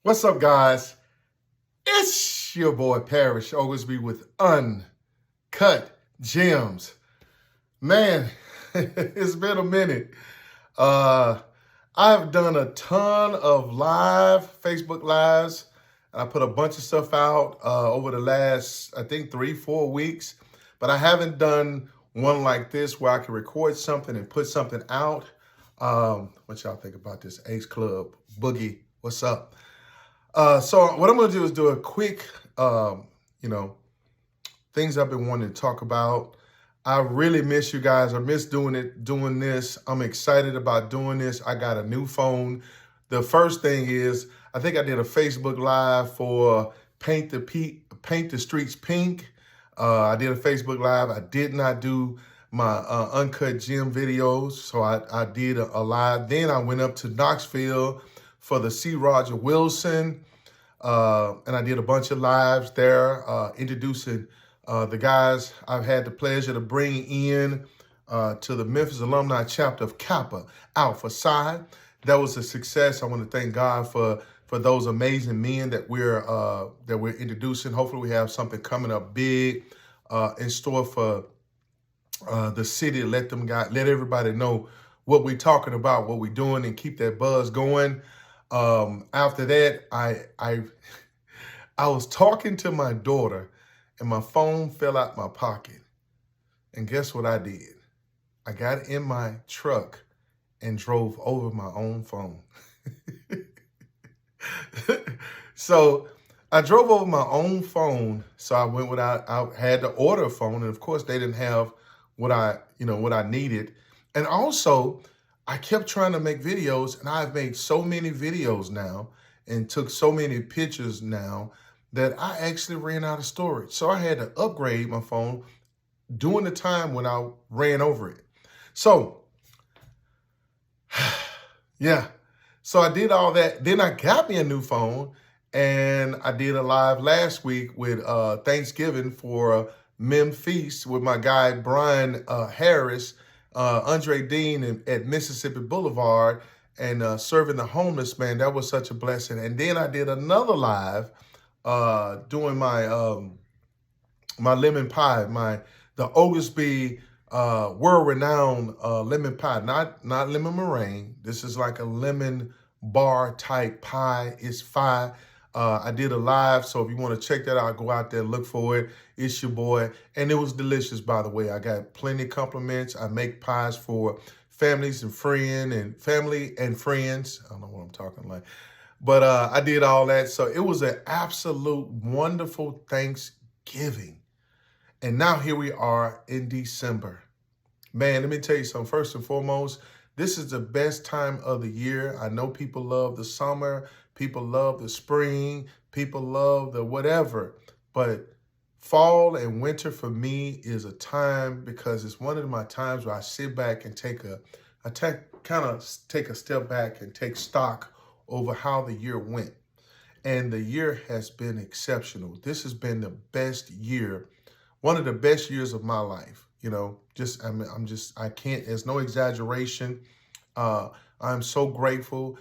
What's up, guys? It's your boy Parrish Oglesby with Uncut Gems. Man, it's been a minute. I've done a ton of Facebook Lives. I put a bunch of stuff out over the last, I think, 3-4 weeks. But I haven't done one like this where I can record something and put something out. What y'all think about this? Ace Club, Boogie, what's up? So what I'm going to do is do a quick, things I've been wanting to talk about. I really miss you guys. I miss doing this. I'm excited about doing this. I got a new phone. The first thing is, I think I did a Facebook Live for Paint the Streets Pink. I did a Facebook Live. I did not do my Uncut Gem videos, so I did a live. Then I went up to Knoxville for the C. Roger Wilson, and I did a bunch of lives there, introducing the guys I've had the pleasure to bring in to the Memphis alumni chapter of Kappa Alpha Psi. That was a success. I want to thank God for those amazing men that we're introducing. Hopefully, we have something coming up big in store for the city. Let everybody know what we're talking about, what we're doing, and keep that buzz going. After that, I was talking to my daughter and my phone fell out my pocket. And guess what I did? I got in my truck and drove over my own phone. So I drove over my own phone. So I went without, I had to order a phone. And of course they didn't have what I needed. And also, I kept trying to make videos, and I've made so many videos now and took so many pictures now that I actually ran out of storage. So I had to upgrade my phone during the time when I ran over it. So, yeah. So I did all that. Then I got me a new phone, and I did a live last week with Thanksgiving for Memphis with my guy, Brian Harris, Andre Dean at Mississippi Boulevard, and serving the homeless, man. That was such a blessing. And then I did another live doing my my lemon pie, the Oglesby world-renowned lemon pie, not lemon meringue. This is like a lemon bar type pie. It's fire. I did a live, so if you want to check that out, go out there and look for it. It's your boy. And it was delicious, by the way. I got plenty of compliments. I make pies for families and family and friends. I don't know what I'm talking like. But I did all that. So it was an absolute wonderful Thanksgiving. And now here we are in December. Man, let me tell you something. First and foremost, this is the best time of the year. I know people love the summer. People love the spring. People love the whatever. But fall and winter for me is a time, because it's one of my times where I sit back and take a step back and take stock over how the year went. And the year has been exceptional. This has been the best year, one of the best years of my life. I can't, there's no exaggeration. I'm so grateful.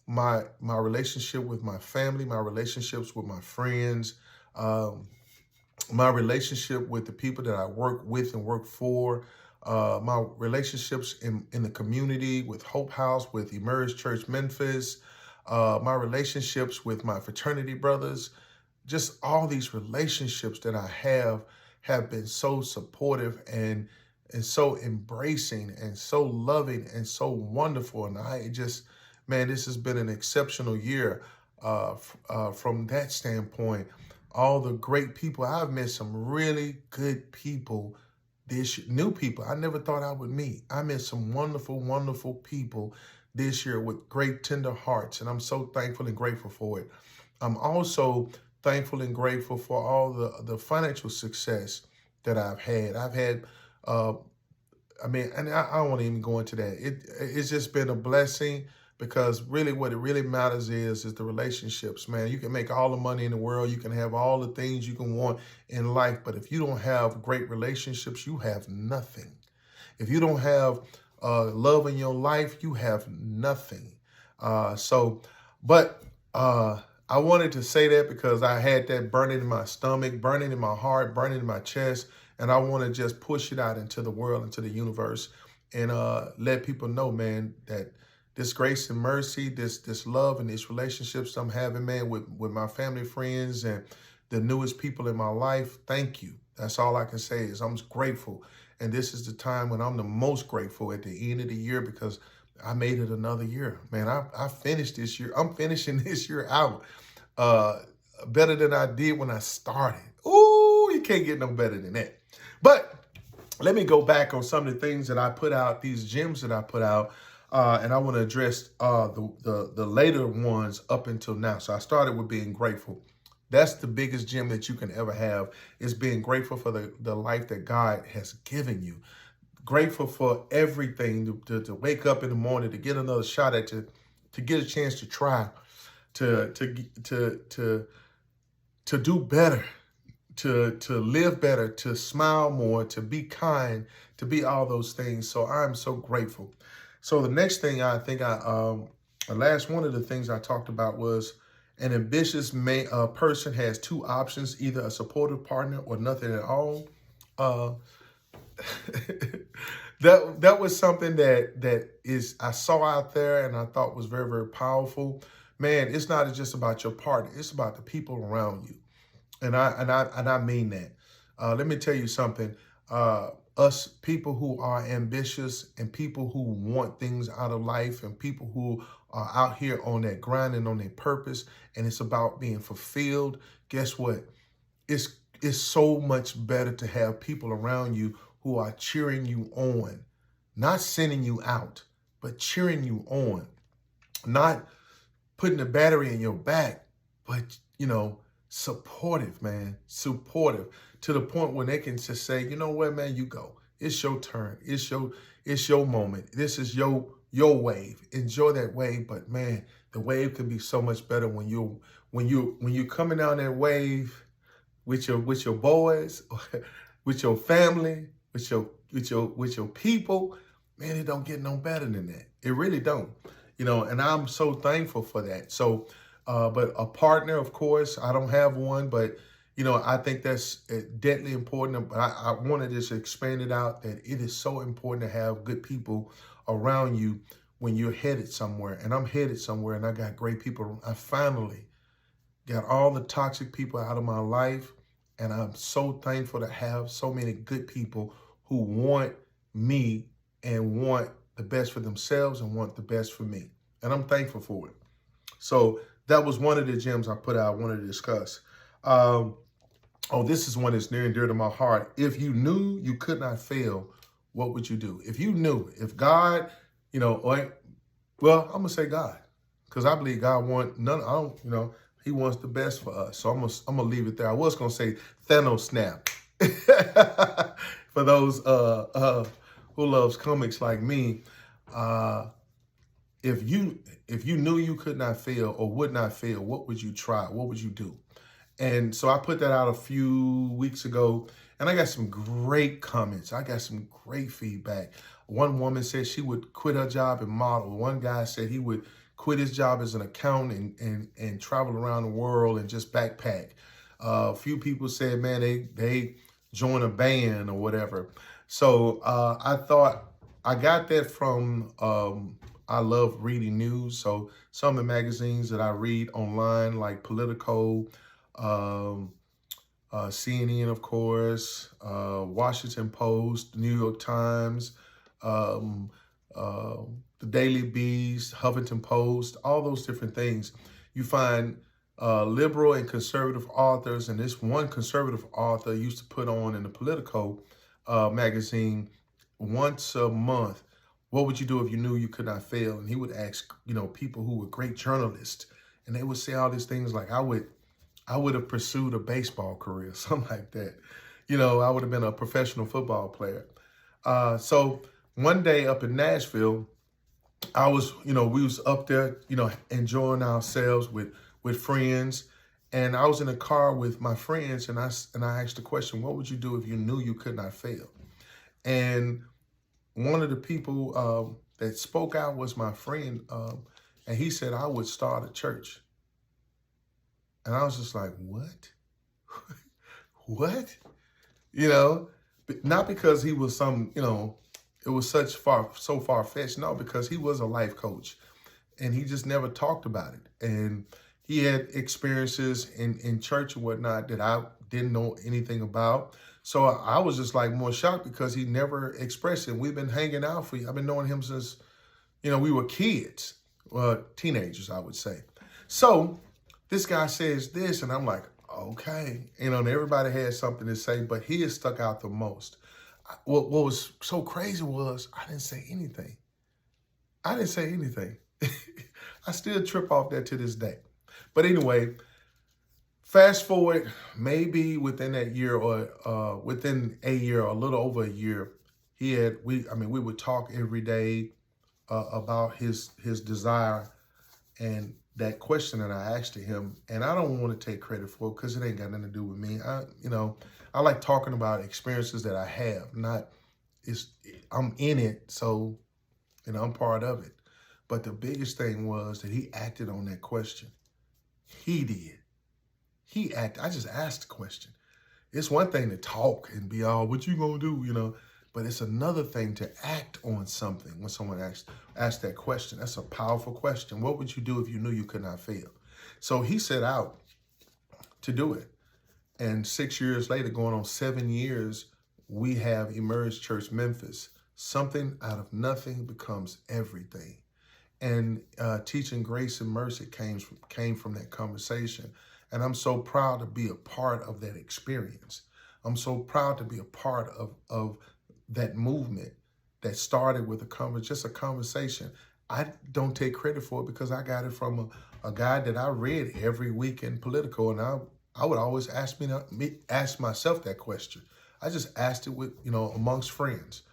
My relationship with my family, my relationships with my friends, my relationship with the people that I work with and work for, my relationships in the community with Hope House, with Emerge Church Memphis, my relationships with my fraternity brothers, just all these relationships that I have been so supportive and so embracing and so loving and so wonderful. And this has been an exceptional year from that standpoint. All the great people, I've met some really good people this year, new people I never thought I would meet. I met some wonderful, wonderful people this year with great tender hearts, and I'm so thankful and grateful for it. I'm also thankful and grateful for all the financial success that I've had. And I don't want to even go into that. It's just been a blessing, because really what it really matters is the relationships, man. You can make all the money in the world. You can have all the things you can want in life. But if you don't have great relationships, you have nothing. If you don't have love in your life, you have nothing. But Uh, I wanted to say that because I had that burning in my stomach, burning in my heart, burning in my chest, and I want to just push it out into the world, into the universe, and let people know, man, that this grace and mercy, this love and these relationships I'm having, man, with my family, friends, and the newest people in my life. Thank you. That's all I can say is I'm grateful, and this is the time when I'm the most grateful at the end of the year because I made it another year, man. I finished this year. I'm finishing this year out uh, better than I did when I started. Ooh, you can't get no better than that. But let me go back on some of the things that I put out, these gems that I put out, and I want to address the later ones up until now. So I started with being grateful. That's the biggest gem that you can ever have is being grateful for the life that God has given you. Grateful for everything, to wake up in the morning, to get another shot at it, to get a chance to try, to do better, to live better, to smile more, to be kind, to be all those things. So I'm so grateful. So the next thing the last one of the things I talked about was an ambitious person has two options, either a supportive partner or nothing at all. Uh, that was something that I saw out there and I thought was very, very powerful. Man, it's not just about your partner, it's about the people around you. And I mean that. Let me tell you something. Us people who are ambitious and people who want things out of life and people who are out here on that grind and on their purpose, and it's about being fulfilled. Guess what? It's so much better to have people around you who are cheering you on, not sending you out, but cheering you on, not putting the battery in your back, but supportive, man, supportive to the point where they can just say, you know what, man, you go. It's your turn. It's your moment. This is your wave. Enjoy that wave, but man, the wave can be so much better when you're coming down that wave with your boys, with your family, with your people. Man, it don't get no better than that. It really don't. And I'm so thankful for that. So, but a partner, of course, I don't have one, but I think that's deadly important. But I want to just expand it out that it is so important to have good people around you when you're headed somewhere. And I'm headed somewhere, and I got great people. I finally got all the toxic people out of my life, and I'm so thankful to have so many good people who want me and want the best for themselves and want the best for me. And I'm thankful for it. So that was one of the gems I put out, I wanted to discuss. This is one that's near and dear to my heart. If you knew you could not fail, what would you do? If you knew, if God, I'm going to say God, because I believe God He wants the best for us. So I'm gonna leave it there. I was gonna say Thanos snap. For those who loves comics like me, if you knew you could not fail or would not fail, what would you try? What would you do? And so I put that out a few weeks ago, and I got some great comments. I got some great feedback. One woman said she would quit her job and model. One guy said he would quit his job as an accountant and travel around the world and just backpack. A few people said, man, they join a band or whatever. So I thought I got that from, I love reading news. So some of the magazines that I read online, like Politico, CNN, of course, Washington Post, New York Times, the Daily Beast, Huffington Post, all those different things. You find liberal and conservative authors, and this one conservative author used to put on in the Politico magazine once a month, what would you do if you knew you could not fail? And he would ask, people who were great journalists, and they would say all these things like, I would have pursued a baseball career, something like that. I would have been a professional football player. So one day up in Nashville, I was, we was up there, enjoying ourselves with friends. And I was in a car with my friends, and I asked the question, what would you do if you knew you could not fail? And one of the people that spoke out was my friend, and he said, I would start a church. And I was just like, what? What? You know, not because he was some, it was so far-fetched. No, because he was a life coach and he just never talked about it. And he had experiences in church and whatnot that I didn't know anything about. So I was just like more shocked because he never expressed it. We've been hanging out I've been knowing him since, we were kids, teenagers, I would say. So this guy says this, and I'm like, okay. And everybody had something to say, but he has stuck out the most. What was so crazy was I didn't say anything. I didn't say anything. I still trip off that to this day. But anyway, fast forward, maybe within that year or within a year, or a little over a year, we would talk every day about his desire and that question that I asked to him. And I don't want to take credit for it because it ain't got nothing to do with me. I like talking about experiences that I have. I'm in it, so I'm part of it. But the biggest thing was that he acted on that question. He did. He acted. I just asked the question. It's one thing to talk and be all, what you gonna do, but it's another thing to act on something when someone asks that question. That's a powerful question. What would you do if you knew you could not fail? So he set out to do it. And 6 years later, going on 7 years, we have Emerge Church Memphis. Something out of nothing becomes everything. And teaching grace and mercy came from that conversation. And I'm so proud to be a part of that experience. I'm so proud to be a part of that movement that started with just a conversation. I don't take credit for it because I got it from a guy that I read every week in Politico. And I would always ask myself that question. I just asked it with, amongst friends.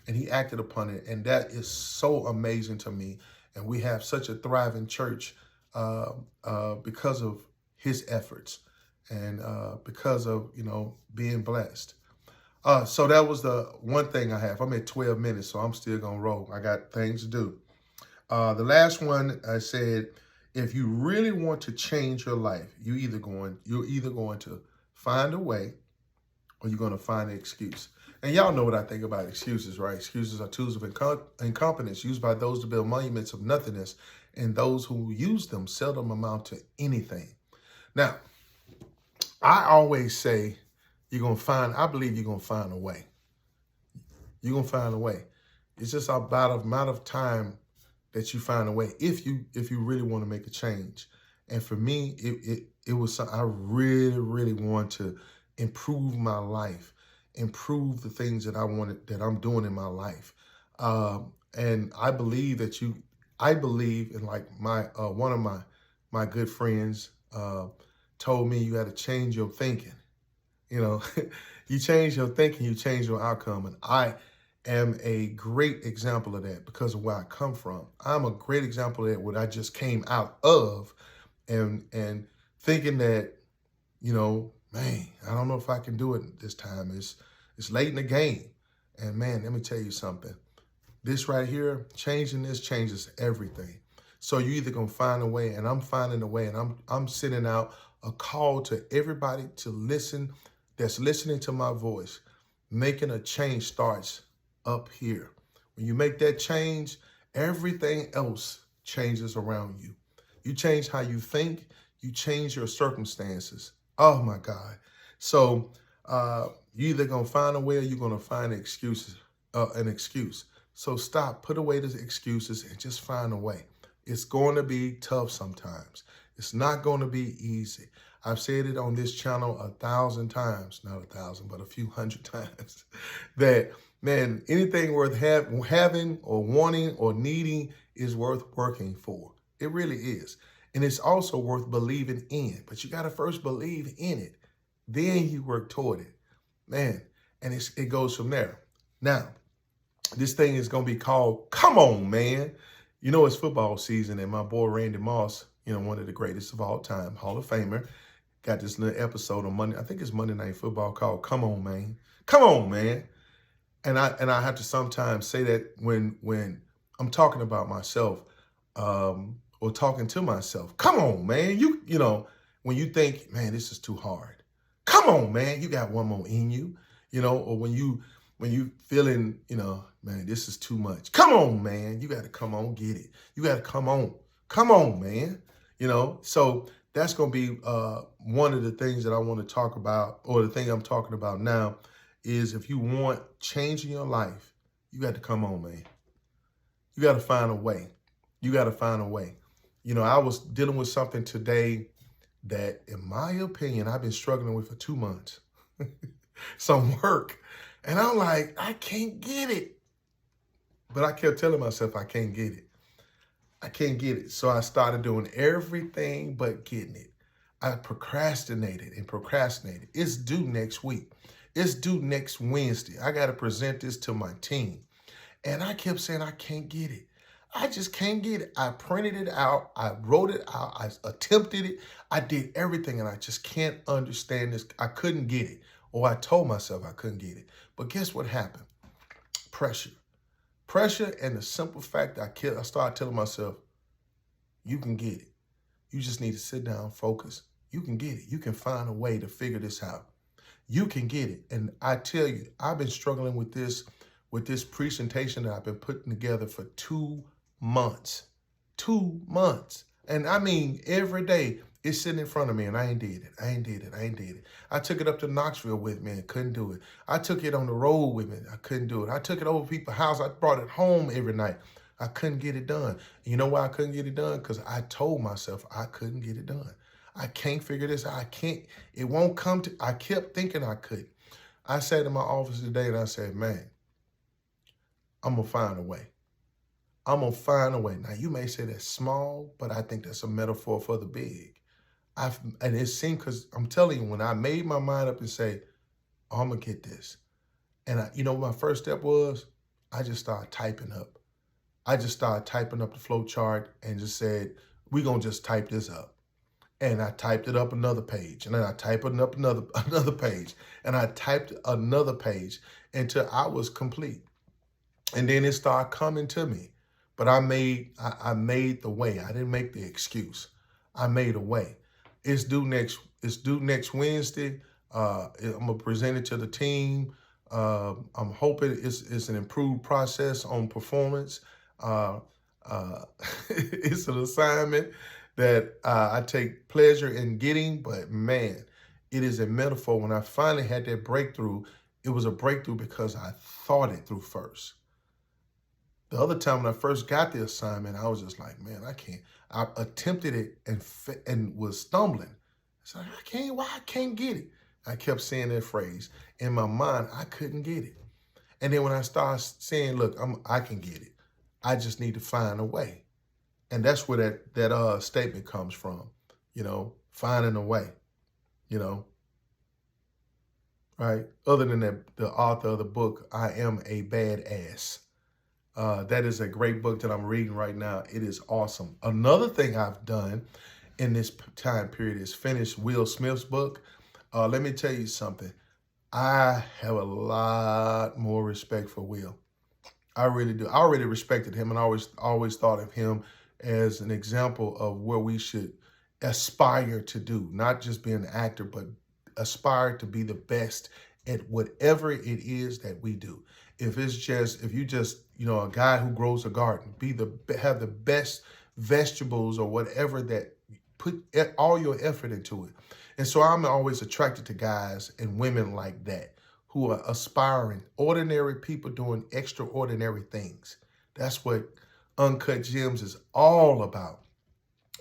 And he acted upon it. And that is so amazing to me. And we have such a thriving church because of his efforts and because of, being blessed. So that was the one thing I have. I'm at 12 minutes, so I'm still going to roll. I got things to do. The last one, I said, if you really want to change your life, you're either going to find a way or you're going to find an excuse. And y'all know what I think about excuses, right? Excuses are tools of incompetence used by those to build monuments of nothingness, and those who use them seldom amount to anything. Now, I always say I believe you're going to find a way. You're going to find a way. It's just about a amount of time that you find a way if you really want to make a change. And for me, it was something I really, really want to improve my life, improve the things that I'm doing in my life. And I believe in, like, one of my good friends told me, you got to change your thinking. You change your thinking, you change your outcome. And I am a great example of that because of where I come from. I'm a great example of that, what I just came out of, and thinking that, man, I don't know if I can do it this time. It's late in the game. And man, let me tell you something. This right here, changing this changes everything. So you either gonna find a way, and I'm finding a way, and I'm sending out a call to everybody to listen, that's listening to my voice. Making a change starts up here. When you make that change, everything else changes around you. You change how you think, you change your circumstances. Oh my God. So you either gonna find a way or you're gonna find an excuse. So stop, put away the excuses and just find a way. It's going to be tough sometimes. It's not going to be easy. I've said it on this channel 1,000 times, not 1,000, but a few hundred times, that, man, anything worth having or wanting or needing is worth working for. It really is. And it's also worth believing in. But you got to first believe in it. Then you work toward it. Man, and it goes from there. Now, this thing is going to be called Come On, Man. It's football season, and my boy Randy Moss, one of the greatest of all time, Hall of Famer, got this little episode on Monday. I think it's Monday Night Football called Come On, Man. Come on, man. And I have to sometimes say that when I'm talking about myself or talking to myself. Come on, man. when you think, man, this is too hard. Come on, man, you got one more in you, or when you feeling, man, this is too much. Come on, man, you got to come on, get it. You got to come on, man. So that's going to be one of the things that I want to talk about, or the thing I'm talking about now, is if you want change in your life, you got to come on, man. You got to find a way. You got to find a way. I was dealing with something today that, in my opinion, I've been struggling with for 2 months. Some work. And I'm like, I can't get it. But I kept telling myself I can't get it. I can't get it. So I started doing everything but getting it. I procrastinated. It's due next week. It's due next Wednesday. I got to present this to my team. And I kept saying, I can't get it. I just can't get it. I printed it out. I wrote it out. I attempted it. I did everything, and I just can't understand this. I couldn't get it. Or I told myself I couldn't get it. But guess what happened? Pressure. Pressure, and the simple fact I started telling myself, you can get it. You just need to sit down, focus. You can get it. You can find a way to figure this out. You can get it. And I tell you, I've been struggling with this presentation that I've been putting together for 2 months. 2 months. And I mean, every day it's sitting in front of me, and I ain't did it. I took it up to Knoxville with me and couldn't do it. I took it on the road with me. I couldn't do it. I took it over people's house. I brought it home every night. I couldn't get it done. You know why I couldn't get it done? Because I told myself I couldn't get it done. I can't figure this out. It won't come to, I kept thinking I could. I sat in my office today and I said, man, I'm going to find a way. I'm going to find a way. Now, you may say that's small, but I think that's a metaphor for the big. And it seemed, because I'm telling you, when I made my mind up and say, oh, I'm going to get this. And my first step was, I just started typing up. I just started typing up the flow chart and just said, we're going to just type this up. And I typed it up another page. And then I typed it up another page. And I typed another page until I was complete. And then it started coming to me. But I made the way. I didn't make the excuse. I made a way. It's due next Wednesday. I'm gonna present it to the team. I'm hoping it's an improved process on performance. It's an assignment that I take pleasure in getting, but man, it is a metaphor. When I finally had that breakthrough, it was a breakthrough because I thought it through first. The other time when I first got the assignment, I was just like, man, I can't. I attempted it and was stumbling. It's like, I can't get it. I kept saying that phrase. In my mind, I couldn't get it. And then when I started saying, look, I can get it. I just need to find a way. And that's where that statement comes from, finding a way, right? Other than that, the author of the book, I Am a Badass. That is a great book that I'm reading right now. It is awesome. Another thing I've done in this time period is finish Will Smith's book. Let me tell you something. I have a lot more respect for Will. I really do. I already respected him and always thought of him as an example of where we should aspire to do, not just be an actor, but aspire to be the best at whatever it is that we do. If you just, a guy who grows a garden, have the best vegetables or whatever, that put all your effort into it. And so I'm always attracted to guys and women like that, who are aspiring, ordinary people doing extraordinary things. That's what Uncut Gems is all about.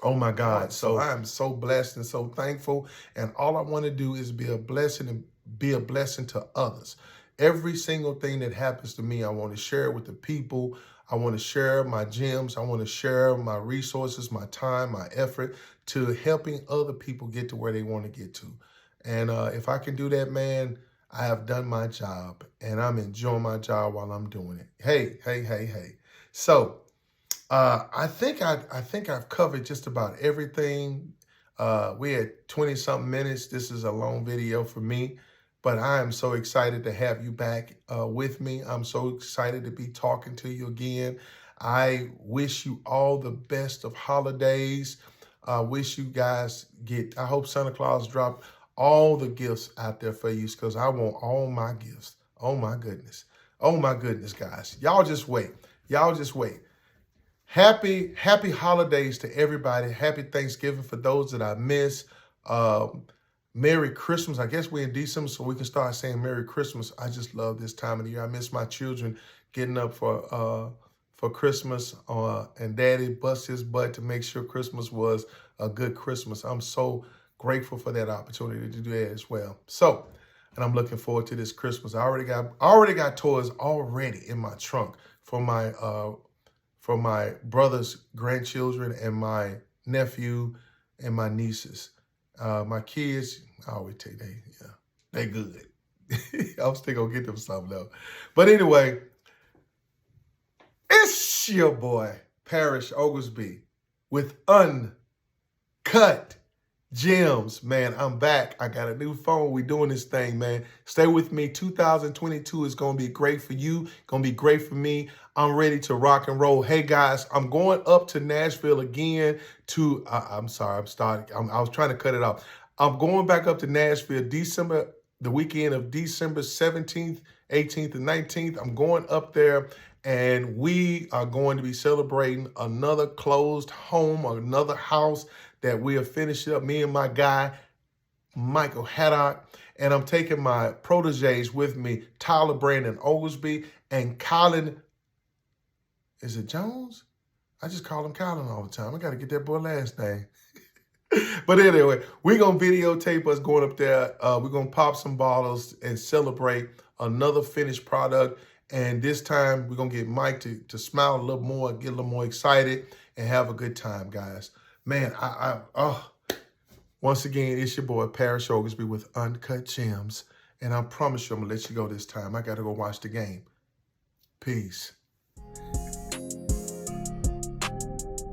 Oh my God. So I am so blessed and so thankful. And all I want to do is be a blessing and be a blessing to others. Every single thing that happens to me, I want to share it with the people. I want to share my gems. I want to share my resources, my time, my effort to helping other people get to where they want to get to. And if I can do that, man, I have done my job, and I'm enjoying my job while I'm doing it. Hey. So I think I've covered just about everything. We had 20-something minutes. This is a long video for me, but I am so excited to have you back with me. I'm so excited to be talking to you again. I wish you all the best of holidays. I wish you guys I hope Santa Claus drop all the gifts out there for you because I want all my gifts. Oh my goodness. Oh my goodness, guys. Y'all just wait. Y'all just wait. Happy holidays to everybody. Happy Thanksgiving for those that I miss. Merry Christmas. I guess we're in December, so we can start saying Merry Christmas. I just love this time of the year. I miss my children getting up for Christmas, and Daddy bust his butt to make sure Christmas was a good Christmas. I'm so grateful for that opportunity to do that as well. So, and I'm looking forward to this Christmas. I already got toys already in my trunk for my brother's grandchildren and my nephew and my nieces. My kids, I always tell you, they good. I'm still gonna get them something though. But anyway, it's your boy, Parrish Oglesby, with Uncut Gems. Man, I'm back. I got a new phone. We doing this thing, man. Stay with me. 2022 is going to be great for you. Going to be great for me. I'm ready to rock and roll. Hey, guys, I'm going up to Nashville again to, I'm sorry, I was trying to cut it off. I'm going back up to Nashville the weekend of December 17th, 18th, and 19th. I'm going up there, and we are going to be celebrating another closed home, or another house that we are finishing up, me and my guy, Michael Haddock. And I'm taking my proteges with me, Tyler Brandon Oglesby and Colin, is it Jones? I just call him Colin all the time. I got to get that boy last name. But anyway, we're going to videotape us going up there. We're going to pop some bottles and celebrate another finished product. And this time, we're going to get Mike to smile a little more, get a little more excited, and have a good time, guys. Man, once again, it's your boy, Parrish Oglesby with Uncut Gems. And I promise you, I'm going to let you go this time. I got to go watch the game. Peace.